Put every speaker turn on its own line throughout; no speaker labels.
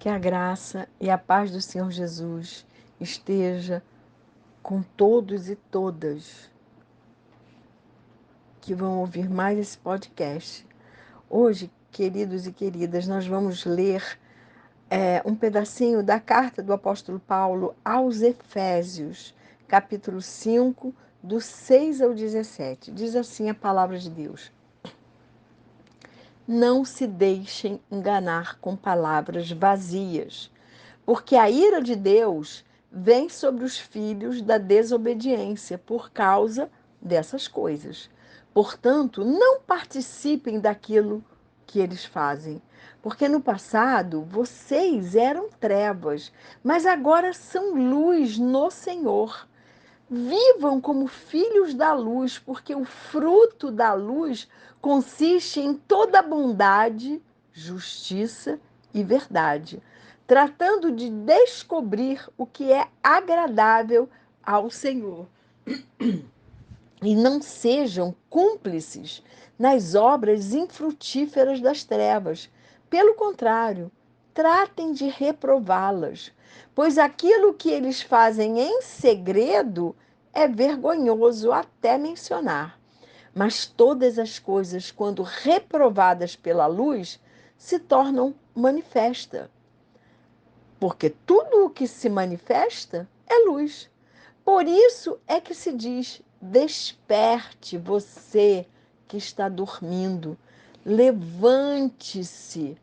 Que a graça e a paz do Senhor Jesus esteja com todos e todas que vão ouvir mais esse podcast. Hoje, queridos e queridas, nós vamos ler um pedacinho da carta do apóstolo Paulo aos Efésios, capítulo 5, do 6 ao 17. Diz assim a palavra de Deus: Não se deixem enganar com palavras vazias, porque a ira de Deus vem sobre os filhos da desobediência por causa dessas coisas. Portanto, não participem daquilo que eles fazem, porque no passado vocês eram trevas, mas agora são luz no Senhor. Vivam como filhos da luz, porque o fruto da luz consiste em toda bondade, justiça e verdade, tratando de descobrir o que é agradável ao Senhor. E não sejam cúmplices nas obras infrutíferas das trevas. Pelo contrário, tratem de reprová-las, pois aquilo que eles fazem em segredo é vergonhoso até mencionar. Mas todas as coisas, quando reprovadas pela luz, se tornam manifesta, porque tudo o que se manifesta é luz. Por isso é que se diz: desperte você que está dormindo, levante-se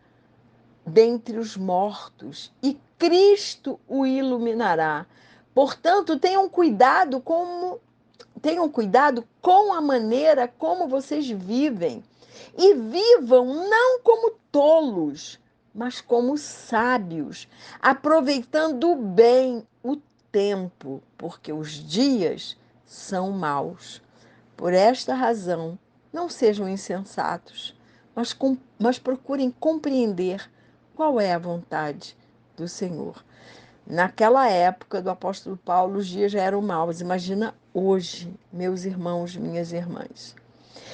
dentre os mortos e Cristo o iluminará. Portanto, tenham cuidado com a maneira como vocês vivem e vivam não como tolos, mas como sábios, aproveitando bem o tempo, porque os dias são maus. Por esta razão, não sejam insensatos, mas procurem compreender qual é a vontade do Senhor. Naquela época do apóstolo Paulo, os dias já eram maus. Imagina hoje, meus irmãos, minhas irmãs.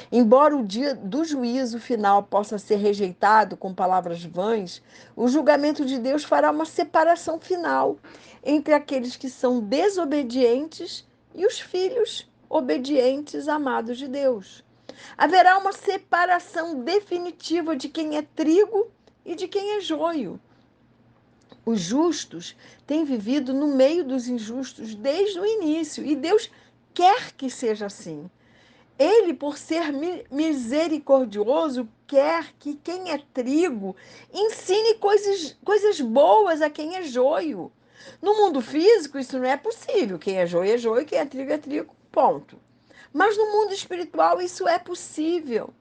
Embora o dia do juízo final possa ser rejeitado com palavras vãs, o julgamento de Deus fará uma separação final entre aqueles que são desobedientes e os filhos obedientes, amados de Deus. Haverá uma separação definitiva de quem é trigo e de quem é joio. Os justos têm vivido no meio dos injustos desde o início, e Deus quer que seja assim. Ele, por ser misericordioso, quer que quem é trigo ensine coisas boas a quem é joio. No mundo físico, isso não é possível. Quem é joio, quem é trigo, ponto. Mas no mundo espiritual, isso é possível.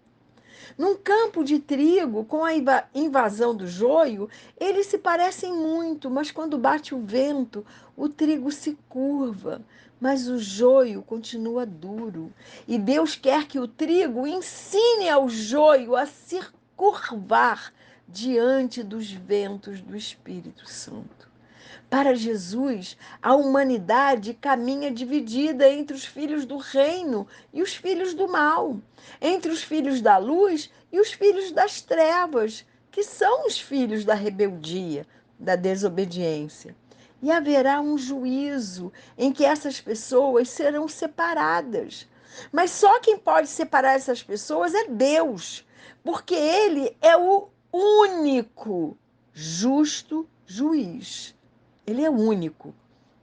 Num campo de trigo, com a invasão do joio, eles se parecem muito, mas quando bate o vento, o trigo se curva, mas o joio continua duro. E Deus quer que o trigo ensine ao joio a se curvar diante dos ventos do Espírito Santo. Para Jesus, a humanidade caminha dividida entre os filhos do reino e os filhos do mal, entre os filhos da luz e os filhos das trevas, que são os filhos da rebeldia, da desobediência. E haverá um juízo em que essas pessoas serão separadas. Mas só quem pode separar essas pessoas é Deus, porque Ele é o único justo juiz. Ele é único.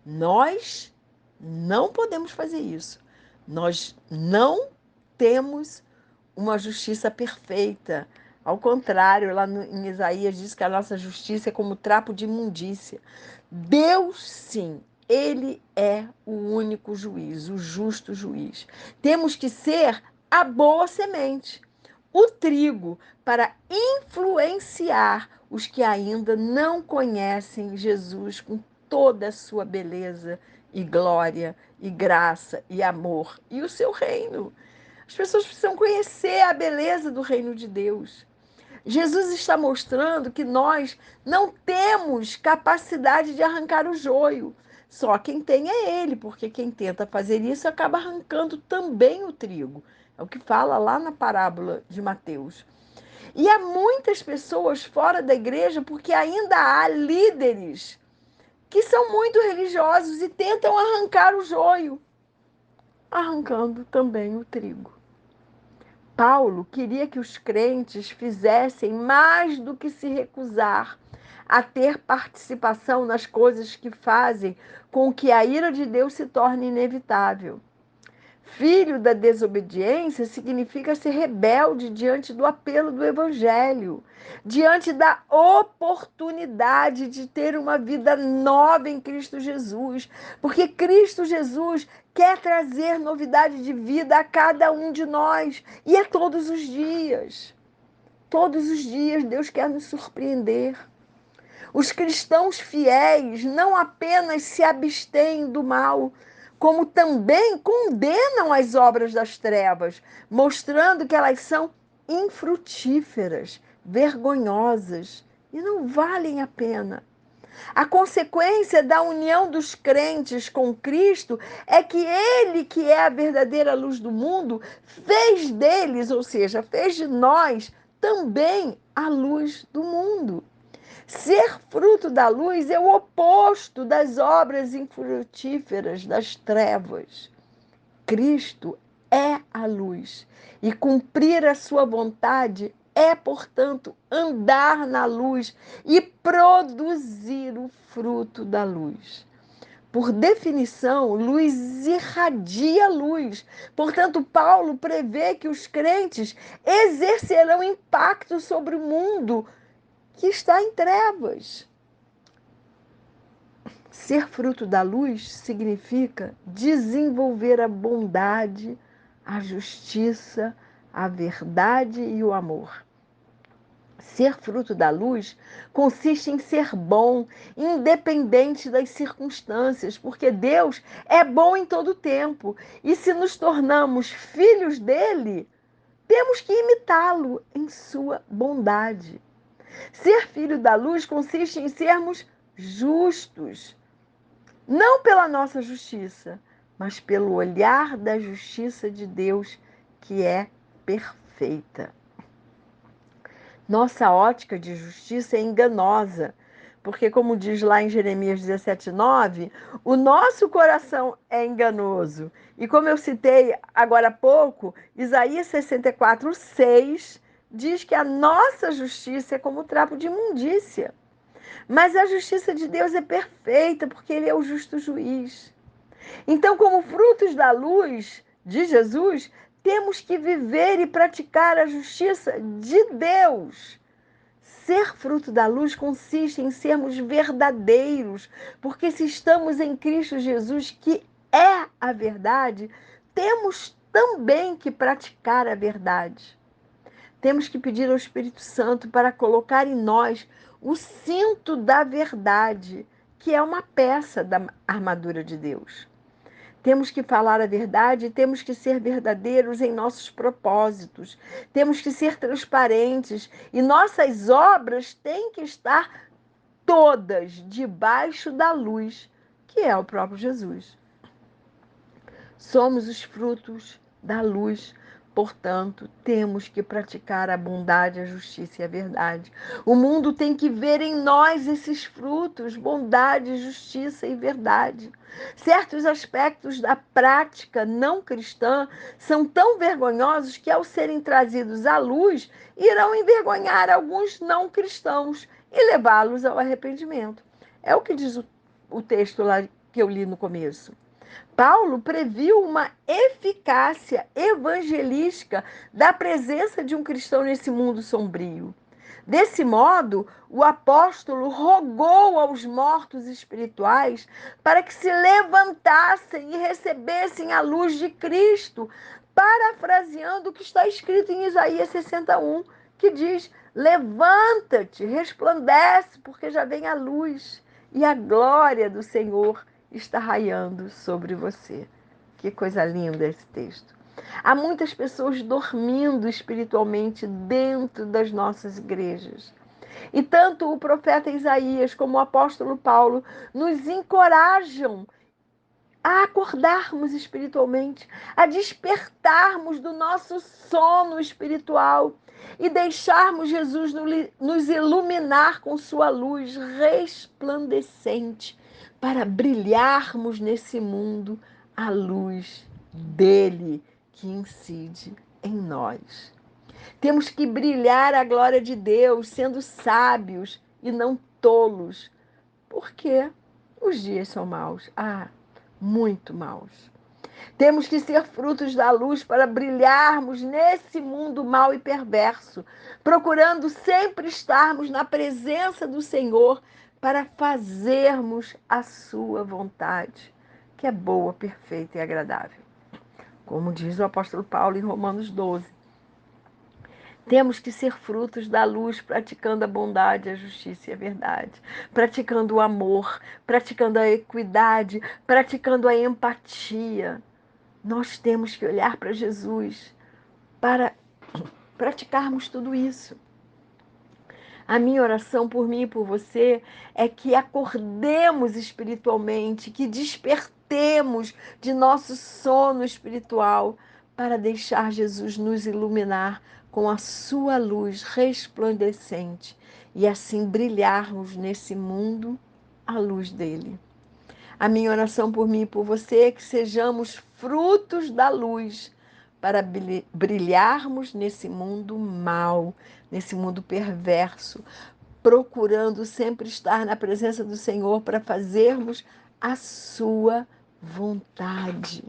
Nós não podemos fazer isso. Nós não temos uma justiça perfeita. Ao contrário, em Isaías diz que a nossa justiça é como trapo de imundícia. Deus, sim, ele é o único juiz, o justo juiz. Temos que ser a boa semente, o trigo, para influenciar os que ainda não conhecem Jesus com toda a sua beleza e glória e graça e amor e o seu reino. As pessoas precisam conhecer a beleza do reino de Deus. Jesus está mostrando que nós não temos capacidade de arrancar o joio. Só quem tem é ele, porque quem tenta fazer isso acaba arrancando também o trigo. É o que fala lá na parábola de Mateus. E há muitas pessoas fora da igreja porque ainda há líderes que são muito religiosos e tentam arrancar o joio, arrancando também o trigo. Paulo queria que os crentes fizessem mais do que se recusar a ter participação nas coisas que fazem com que a ira de Deus se torne inevitável. Filho da desobediência significa ser rebelde diante do apelo do Evangelho, diante da oportunidade de ter uma vida nova em Cristo Jesus, porque Cristo Jesus quer trazer novidade de vida a cada um de nós, e é todos os dias. Todos os dias Deus quer nos surpreender. Os cristãos fiéis não apenas se abstêm do mal, como também condenam as obras das trevas, mostrando que elas são infrutíferas, vergonhosas e não valem a pena. A consequência da união dos crentes com Cristo é que Ele, que é a verdadeira luz do mundo, fez deles, ou seja, fez de nós também a luz do mundo. Ser fruto da luz é o oposto das obras infrutíferas das trevas. Cristo é a luz e cumprir a sua vontade é, portanto, andar na luz e produzir o fruto da luz. Por definição, luz irradia luz. Portanto, Paulo prevê que os crentes exercerão impacto sobre o mundo que está em trevas. Ser fruto da luz significa desenvolver a bondade, a justiça, a verdade e o amor. Ser fruto da luz consiste em ser bom, independente das circunstâncias, porque Deus é bom em todo tempo. E se nos tornamos filhos dele, temos que imitá-lo em sua bondade. Ser filho da luz consiste em sermos justos, não pela nossa justiça, mas pelo olhar da justiça de Deus, que é perfeita. Nossa ótica de justiça é enganosa, porque, como diz lá em Jeremias 17:9, o nosso coração é enganoso. E como eu citei agora há pouco, Isaías 64:6 diz que a nossa justiça é como trapo de imundícia. Mas a justiça de Deus é perfeita, porque Ele é o justo juiz. Então, como frutos da luz de Jesus, temos que viver e praticar a justiça de Deus. Ser fruto da luz consiste em sermos verdadeiros, porque se estamos em Cristo Jesus, que é a verdade, temos também que praticar a verdade. Temos que pedir ao Espírito Santo para colocar em nós o cinto da verdade, que é uma peça da armadura de Deus. Temos que falar a verdade, temos que ser verdadeiros em nossos propósitos, temos que ser transparentes e nossas obras têm que estar todas debaixo da luz, que é o próprio Jesus. Somos os frutos da luz, portanto, temos que praticar a bondade, a justiça e a verdade. O mundo tem que ver em nós esses frutos, bondade, justiça e verdade. Certos aspectos da prática não cristã são tão vergonhosos que, ao serem trazidos à luz, irão envergonhar alguns não cristãos e levá-los ao arrependimento. É o que diz o texto lá que eu li no começo. Paulo previu uma eficácia evangelística da presença de um cristão nesse mundo sombrio. Desse modo, o apóstolo rogou aos mortos espirituais para que se levantassem e recebessem a luz de Cristo, parafraseando o que está escrito em Isaías 61, que diz: levanta-te, resplandece, porque já vem a luz e a glória do Senhor está raiando sobre você. Que coisa linda esse texto. Há muitas pessoas dormindo espiritualmente dentro das nossas igrejas. E tanto o profeta Isaías como o apóstolo Paulo nos encorajam a acordarmos espiritualmente, a despertarmos do nosso sono espiritual e deixarmos Jesus nos iluminar com sua luz resplandecente para brilharmos nesse mundo a luz dele que incide em nós. Temos que brilhar a glória de Deus, sendo sábios e não tolos, porque os dias são maus. Muito maus. Temos que ser frutos da luz para brilharmos nesse mundo mau e perverso, procurando sempre estarmos na presença do Senhor para fazermos a sua vontade, que é boa, perfeita e agradável. Como diz o apóstolo Paulo em Romanos 12. Temos que ser frutos da luz, praticando a bondade, a justiça e a verdade, praticando o amor, praticando a equidade, praticando a empatia. Nós temos que olhar para Jesus para praticarmos tudo isso. A minha oração por mim e por você é que acordemos espiritualmente, que despertemos de nosso sono espiritual para deixar Jesus nos iluminar com a sua luz resplandecente e assim brilharmos nesse mundo à luz dele. A minha oração por mim e por você é que sejamos frutos da luz para brilharmos nesse mundo mau, nesse mundo perverso, procurando sempre estar na presença do Senhor para fazermos a sua vontade.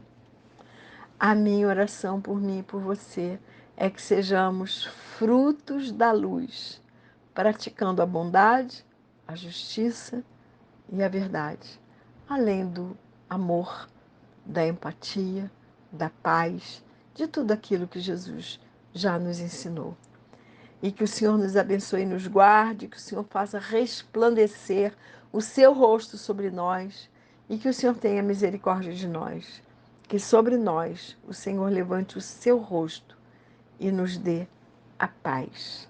A minha oração por mim e por você é que sejamos frutos da luz, praticando a bondade, a justiça e a verdade, além do amor, da empatia, da paz, de tudo aquilo que Jesus já nos ensinou. E que o Senhor nos abençoe e nos guarde, que o Senhor faça resplandecer o seu rosto sobre nós e que o Senhor tenha misericórdia de nós. Que sobre nós o Senhor levante o seu rosto e nos dê a paz.